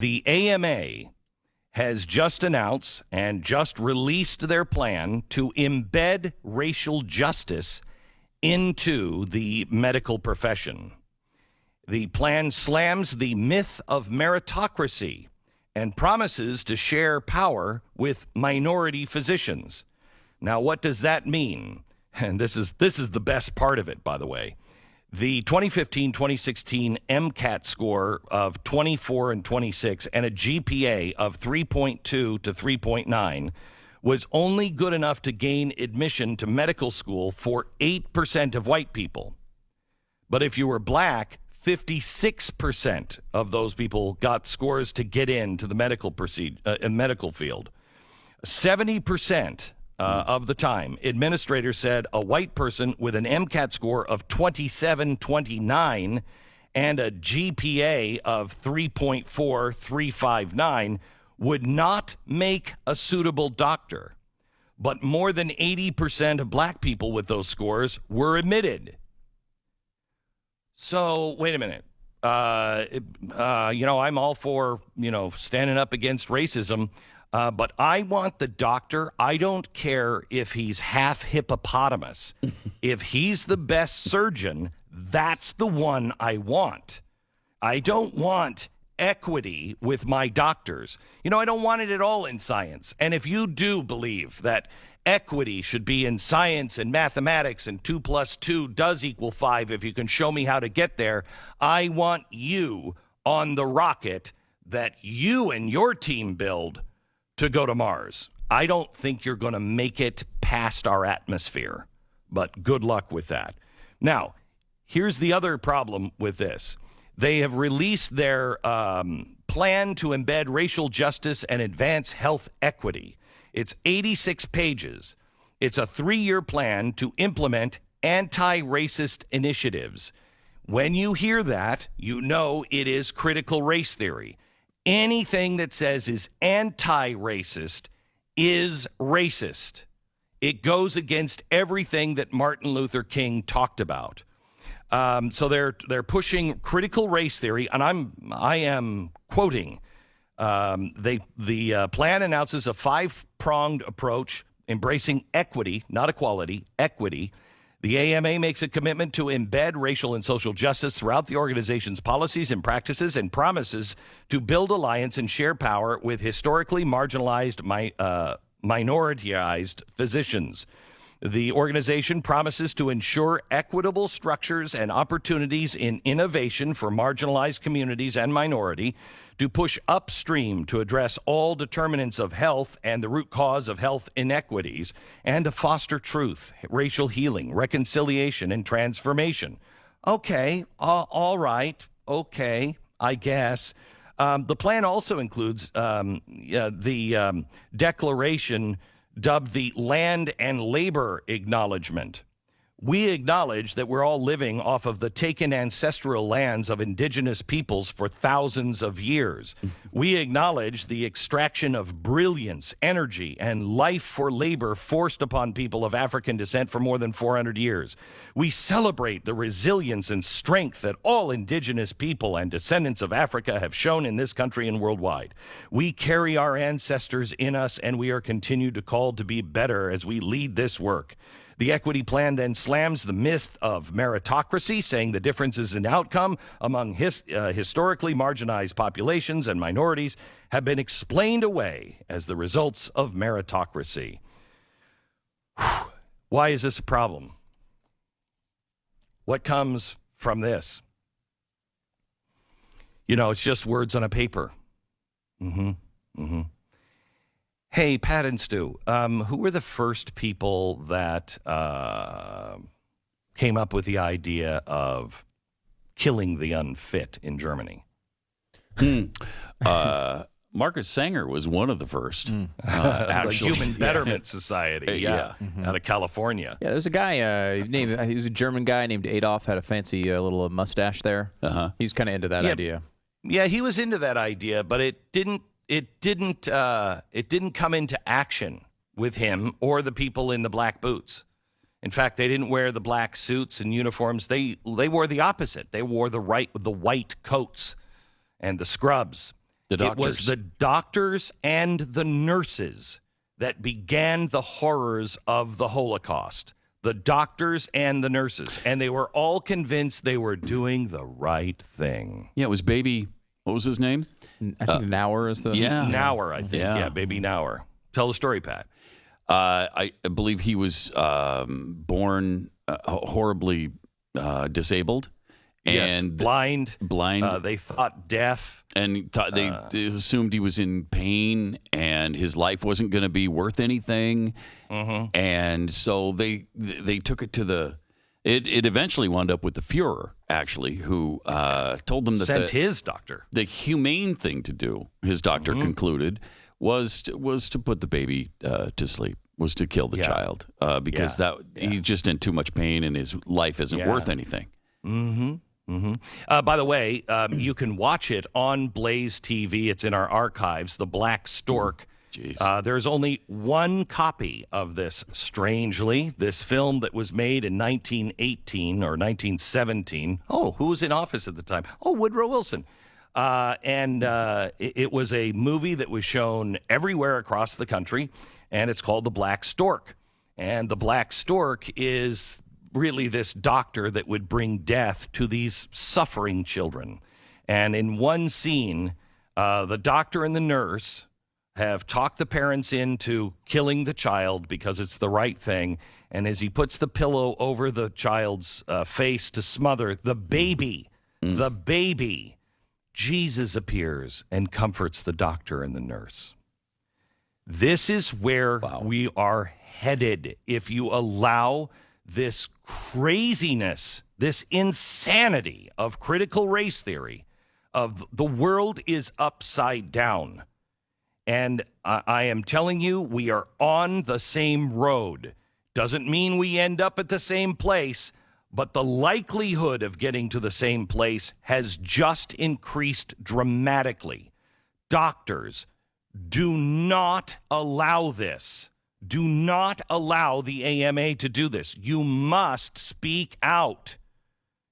The AMA has just announced and just released their plan to embed racial justice into the medical profession. The plan slams the myth of meritocracy and promises to share power with minority physicians. Now, what does that mean? And this is the best part of it, by the way. The 2015-2016 MCAT score of 24 and 26 and a GPA of 3.2 to 3.9 was only good enough to gain admission to medical school for 8% of white people. But if you were black, 56% of those people got scores to get into the medical field. 70% of the time, administrators said a white person with an MCAT score of 2729 and a GPA of 3.4359 would not make a suitable doctor. But more than 80% of black people with those scores were admitted. So, wait a minute. I'm all for, standing up against racism. But I want the doctor. I don't care if he's half hippopotamus. If he's the best surgeon, that's the one I want. I don't want equity with my doctors. I don't want it at all in science. And if you do believe that equity should be in science and mathematics and 2 + 2 does equal 5 if you can show me how to get there, I want you on the rocket that you and your team build to go to Mars. I don't think you're going to make it past our atmosphere, but good luck with that. Now, here's the other problem with this. They have released their plan to embed racial justice and advance health equity. It's 86 pages. It's a 3-year plan to implement anti-racist initiatives. When you hear that, you know it is critical race theory. Anything that says is anti-racist is racist. It goes against everything that Martin Luther King talked about. So they're pushing critical race theory, and I am quoting. The plan announces a 5-pronged approach embracing equity, not equality, equity. The AMA makes a commitment to embed racial and social justice throughout the organization's policies and practices and promises to build alliance and share power with historically marginalized, minoritized physicians. The organization promises to ensure equitable structures and opportunities in innovation for marginalized communities and minority, to push upstream to address all determinants of health and the root cause of health inequities, and to foster truth, racial healing, reconciliation, and transformation. Okay, all right, okay, I guess. The plan also includes the declaration dubbed the Land and Labor Acknowledgement. We acknowledge that we're all living off of the taken ancestral lands of indigenous peoples for thousands of years. We acknowledge the extraction of brilliance, energy, and life for labor forced upon people of African descent for more than 400 years. We celebrate the resilience and strength that all indigenous people and descendants of Africa have shown in this country and worldwide. We carry our ancestors in us, and we are continued to call to be better as we lead this work. The equity plan then slams the myth of meritocracy, saying the differences in outcome among historically marginalized populations and minorities have been explained away as the results of meritocracy. Why is this a problem? What comes from this? It's just words on a paper. Hey, Pat and Stu, who were the first people that came up with the idea of killing the unfit in Germany? Marcus Sanger was one of the first. Actually, the Human Betterment Society, out of California. Yeah, there's a guy he was a German guy named Adolf, had a fancy little mustache there. He was kind of into that idea. Yeah, he was into that idea, but it didn't come into action with him or the people in the black boots. In fact, they didn't wear the black suits and uniforms. They wore the opposite. They wore the white coats and the scrubs. It was the doctors and the nurses that began the horrors of the Holocaust. The doctors and the nurses. And they were all convinced they were doing the right thing. Yeah, it was baby. What was his name? I think Nauer is the... Yeah. Nauer, I think. Yeah, baby Nauer. Tell the story, Pat. I believe he was born horribly disabled. Yes, And blind. Blind. They thought deaf. And they assumed he was in pain and his life wasn't going to be worth anything. Mm-hmm. And so they took it to the... It eventually wound up with the Fuhrer, actually, who told them that sent his doctor. The humane thing to do, his doctor concluded, was to put the baby to sleep, was to kill the child, because he's just in too much pain and his life isn't worth anything. Mm-hmm. Mm-hmm. By the way, you can watch it on Blaze TV. It's in our archives, The Black Stork. There's only one copy of this, strangely. This film that was made in 1918 or 1917. Oh, who was in office at the time? Oh, Woodrow Wilson. It was a movie that was shown everywhere across the country, and it's called The Black Stork. And The Black Stork is really this doctor that would bring death to these suffering children. And in one scene, the doctor and the nurse have talked the parents into killing the child because it's the right thing. And as he puts the pillow over the child's face to smother the baby, Jesus appears and comforts the doctor and the nurse. This is where we are headed if you allow this craziness, this insanity of critical race theory, of the world is upside down. And I am telling you, we are on the same road. Doesn't mean we end up at the same place, but the likelihood of getting to the same place has just increased dramatically. Doctors, do not allow this. Do not allow the AMA to do this. You must speak out.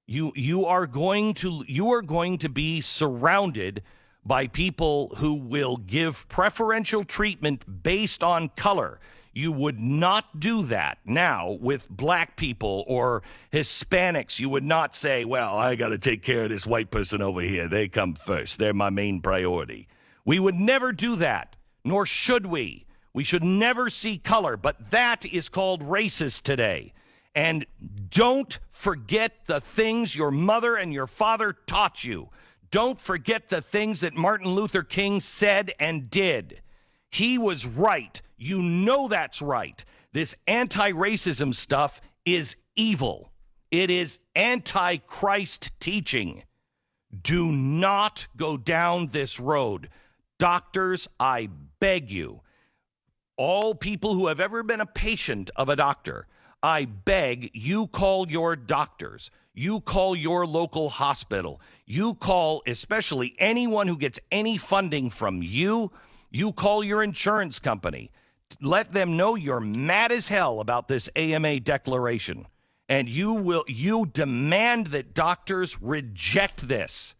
You are going to be surrounded by people who will give preferential treatment based on color. You would not do that now with black people or Hispanics. You would not say, well, I got to take care of this white person over here. They come first. They're my main priority. We would never do that, nor should we. We should never see color, but that is called racist today. And don't forget the things your mother and your father taught you. Don't forget the things that Martin Luther King said and did. He was right. You know that's right. This anti-racism stuff is evil. It is anti-Christ teaching. Do not go down this road. Doctors, I beg you, all people who have ever been a patient of a doctor, I beg you call your doctors. You call your local hospital. You call especially anyone who gets any funding from you. You call your insurance company. Let them know you're mad as hell about this AMA declaration. And you demand that doctors reject this.